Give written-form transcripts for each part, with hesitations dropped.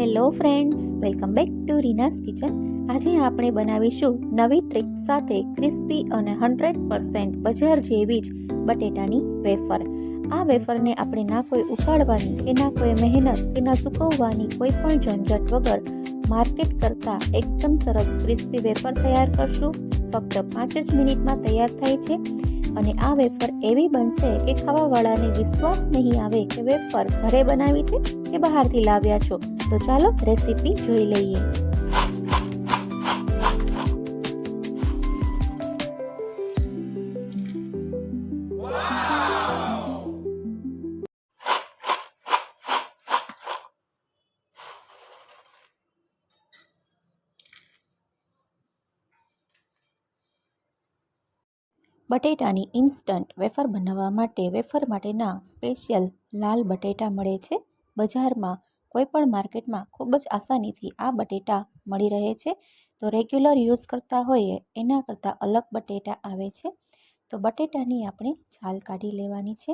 Hello friends, welcome back to Reena's kitchen. આજે આપણે બનાવીશું નવી ટ્રીક સાથે ક્રિસ્પી અને 100% બજાર જેવી જ બટેટાની વેફર. આ વેફરને આપણે ના કોઈ ઉકાળવાની કે ના કોઈ મહેનત કે ના સૂકવવાની કોઈ પણ ઝંઝટ વગર માર્કેટ કરતાં એકદમ સરસ ક્રિસ્પી વેફર તૈયાર કરશું. ફક્ત 5 જ મિનિટમાં તૈયાર થાય છે અને આ વેફર એવી બનશે કે ખાવાવાળાને વિશ્વાસ નહીં આવે કે વેફર ઘરે બનાવી છે કે બહારથી લાવ્યા છો. તો ચાલો રેસીપી જોઈ લઈએ. બટેટાની ઇન્સ્ટન્ટ વેફર બનાવવા માટે વેફર માટેના સ્પેશિયલ લાલ બટેટા મળે છે. બજારમાં કોઈ પણ માર્કેટમાં ખૂબ જ આસાનીથી આ બટેટા મળી રહે છે. તો રેગ્યુલર યુઝ કરતા હોઈએ એના કરતાં અલગ બટેટા આવે છે. તો બટેટાની આપણે છાલ કાઢી લેવાની છે.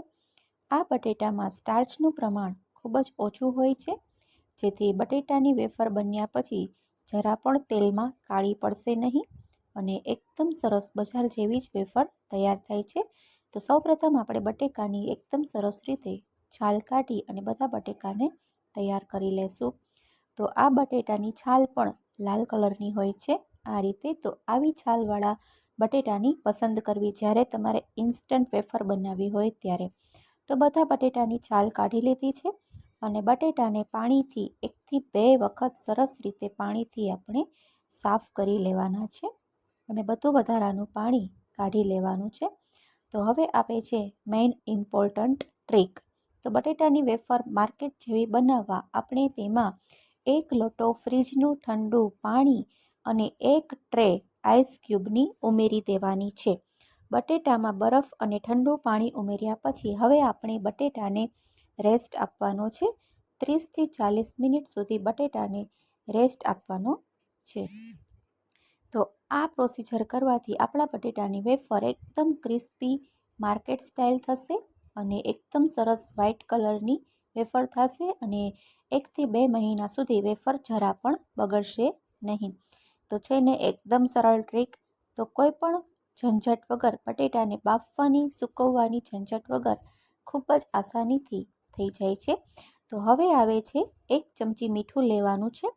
આ બટેટામાં સ્ટાર્ચનું પ્રમાણ ખૂબ જ ઓછું હોય છે, જેથી બટેટાની વેફર બન્યા પછી જરા પણ તેલમાં કાળી પડશે નહીં અને એકદમ સરસ બજાર જેવી જ વેફર તૈયાર થાય છે. તો સૌપ્રથમ આપણે બટેકાની એકદમ સરસ રીતે છાલ કાઢી અને બધા બટેકાને તૈયાર કરી લેશું. તો આ બટેટાની છાલ પણ લાલ કલરની હોય છે આ રીતે. તો આવી છાલવાળા બટેટાની પસંદ કરવી જ્યારે તમારે ઇન્સ્ટન્ટ વેફર બનાવવી હોય ત્યારે. તો બધા બટેટાની છાલ કાઢી લીધી છે અને બટેટાને પાણીથી 1 થી 2 વખત સરસ રીતે પાણીથી આપણે સાફ કરી લેવાના છે અને બધું વધારાનું પાણી કાઢી લેવાનું છે. તો હવે આપે છે મેઇન ઇમ્પોર્ટન્ટ ટ્રીક. તો બટેટાની વેફર માર્કેટ જેવી બનાવવા આપણે તેમાં 1 લોટો ફ્રીજનું ઠંડુ પાણી અને 1 ટ્રે આઈસ ક્યુબની ઉમેરી દેવાની છે. બટેટામાં બરફ અને ઠંડુ પાણી ઉમેર્યા પછી હવે આપણે બટેટાને રેસ્ટ આપવાનો છે. 30 થી 40 મિનિટ સુધી બટેટાને રેસ્ટ આપવાનો છે. તો આ પ્રોસીજર કરવાથી આપણા બટેટાની વેફર એકદમ ક્રિસ્પી માર્કેટ સ્ટાઇલ થશે અને એકદમ સરસ વ્હાઇટ કલરની વેફર થશે અને 1 થી 2 મહિના સુધી વેફર જરા પણ બગડશે નહીં. તો છે ને એકદમ સરળ ટ્રીક. તો કોઈ પણ ઝંઝટ વગર બટેટાને બાફવાની સૂકવવાની ઝંઝટ વગર ખૂબ જ આસાનીથી થઈ જાય છે. તો હવે આવે છે 1 ચમચી મીઠું લેવાનું છે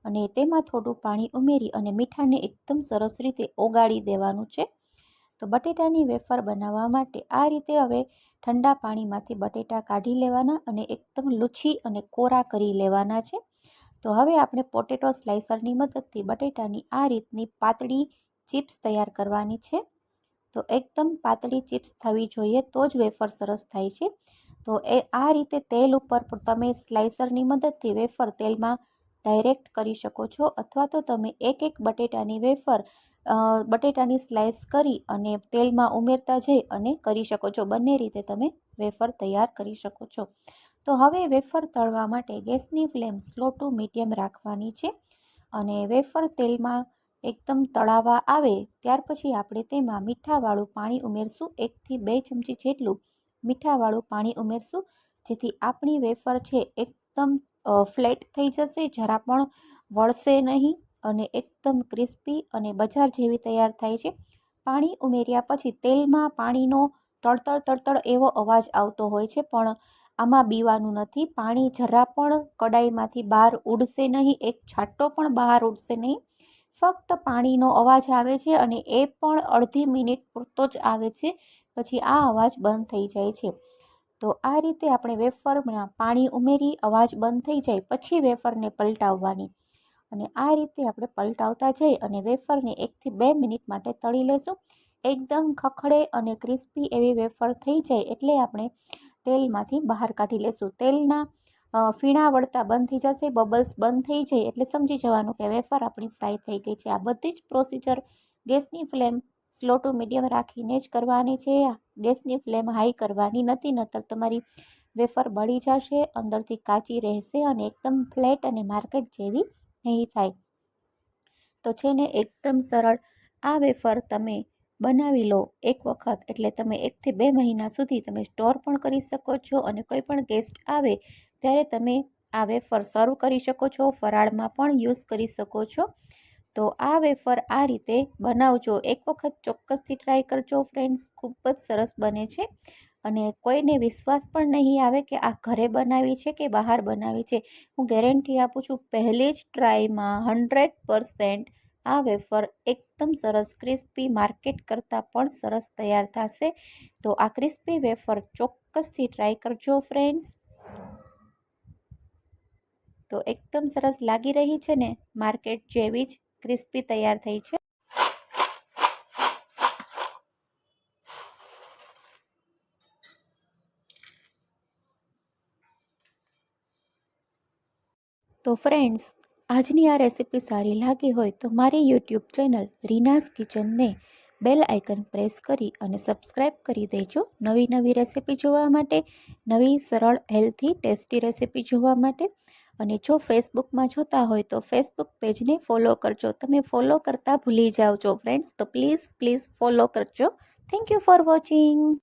અને તેમાં થોડું પાણી ઉમેરી અને મીઠાને એકદમ સરસ રીતે ઓગાળી દેવાનું છે. તો બટેટાની વેફર બનાવવા માટે આ રીતે હવે ઠંડા પાણીમાંથી બટેટા કાઢી લેવાના અને એકદમ લૂછી અને કોરા કરી લેવાના છે. તો હવે આપણે પોટેટો સ્લાઇસરની મદદથી બટેટાની આ રીતની પાતળી ચિપ્સ તૈયાર કરવાની છે. તો એકદમ પાતળી ચિપ્સ થવી જોઈએ તો જ વેફર સરસ થાય છે. તો આ રીતે તેલ ઉપર તમે સ્લાઇસરની મદદથી વેફર તેલમાં ડાયરેક્ટ કરી શકો છો અથવા તો તમે એક બટેટાની વેફર બટેટાની સ્લાઇસ કરી અને તેલમાં ઉમેરતા જઈ અને કરી શકો છો. બંને રીતે તમે વેફર તૈયાર કરી શકો છો. તો હવે વેફર તળવા માટે ગેસની ફ્લેમ સ્લો ટુ મીડિયમ રાખવાની છે અને વેફર તેલમાં એકદમ તળાવા આવે ત્યાર પછી આપણે તેમાં મીઠાવાળું પાણી ઉમેરશું. 1 થી 2 ચમચી જેટલું મીઠાવાળું પાણી ઉમેરશું, જેથી આપણી વેફર છે એકદમ ફ્લેટ થઈ જશે, જરા પણ વળશે નહીં અને એકદમ ક્રિસ્પી અને બજાર જેવી તૈયાર થાય છે. પાણી ઉમેર્યા પછી તેલમાં પાણીનો તળતળ એવો અવાજ આવતો હોય છે, પણ આમાં બીવાનું નથી. પાણી જરા પણ કડાઈમાંથી બહાર ઉડશે નહીં, એક છાંટો પણ બહાર ઉડશે નહીં. ફક્ત પાણીનો અવાજ આવે છે અને એ પણ અડધી મિનિટ પૂરતો જ આવે છે, પછી આ અવાજ બંધ થઈ જાય છે. તો આ રીતે આપણે વેફરમાં પાણી ઉમેરી અવાજ બંધ થઈ જાય પછી વેફરને પલટાવવાની અને આ રીતે આપણે પલટાવતા જઈ અને વેફરને 1 થી 2 મિનિટ માટે તળી લેશું. એકદમ ખખડે અને ક્રિસ્પી એવી વેફર થઈ જાય એટલે આપણે તેલમાંથી બહાર કાઢી લેશું. તેલના ફીણા વળતા બંધ થઈ જશે, બબલ્સ બંધ થઈ જાય એટલે સમજી જવાનું કે વેફર આપણી ફ્રાય થઈ ગઈ છે. આ બધી જ પ્રોસીજર ગેસની ફ્લેમ સ્લો ટુ મીડિયમ રાખીને જ કરવાની છે. ગેસની ફ્લેમ હાઈ કરવાની નથી, નહીતર તમારી વેફર બળી જશે, અંદરથી કાચી રહેશે અને એકદમ ફ્લેટ અને માર્કેટ જેવી નહીં થાય. તો છે ને એકદમ સરળ આ વેફર તમે બનાવી લો એક વખત એટલે તમે 1 થી 2 મહિના સુધી તમે સ્ટોર પણ કરી શકો છો અને કોઈ પણ ગેસ્ટ આવે ત્યારે તમે આ વેફર સર્વ કરી શકો છો, ફરાળમાં પણ યુઝ કરી શકો છો. તો આ વેફર આ રીતે બનાવજો, એક વખત ચોક્કસથી ટ્રાય કરજો ફ્રેન્ડ્સ, ખૂબ જ સરસ બને છે અને કોઈને વિશ્વાસ પણ નહીં આવે કે આ ઘરે બનાવી છે કે બહાર બનાવી છે. હું ગેરંટી આપું છું, પહેલી જ ટ્રાયમાં 100% આ વેફર એકદમ સરસ ક્રિસ્પી, માર્કેટ કરતાં પણ સરસ તૈયાર થશે. તો આ ક્રિસ્પી વેફર ચોક્કસથી ટ્રાય કરજો ફ્રેન્ડ્સ. તો એકદમ સરસ લાગી રહી છે ને, માર્કેટ જેવી જ ક્રિસ્પી તૈયાર થઈ છે. તો ફ્રેન્ડ્સ, આજની આ રેસીપી સારી લાગી હોય તો મારી યુટ્યુબ ચેનલ રીનાસ કિચનને બેલ આઇકન પ્રેસ કરી અને સબસ્ક્રાઈબ કરી દેજો. નવી નવી રેસીપી જોવા માટે, નવી સરળ હેલ્થી ટેસ્ટી રેસીપી જોવા માટે. અને જો ફેસબુકમાં જોતા હોય તો ફેસબુક પેજને ફોલો કરજો. તમે ફોલો કરતાં ભૂલી જાઓ છો ફ્રેન્ડ્સ, તો પ્લીઝ ફોલો કરજો. Thank you for watching.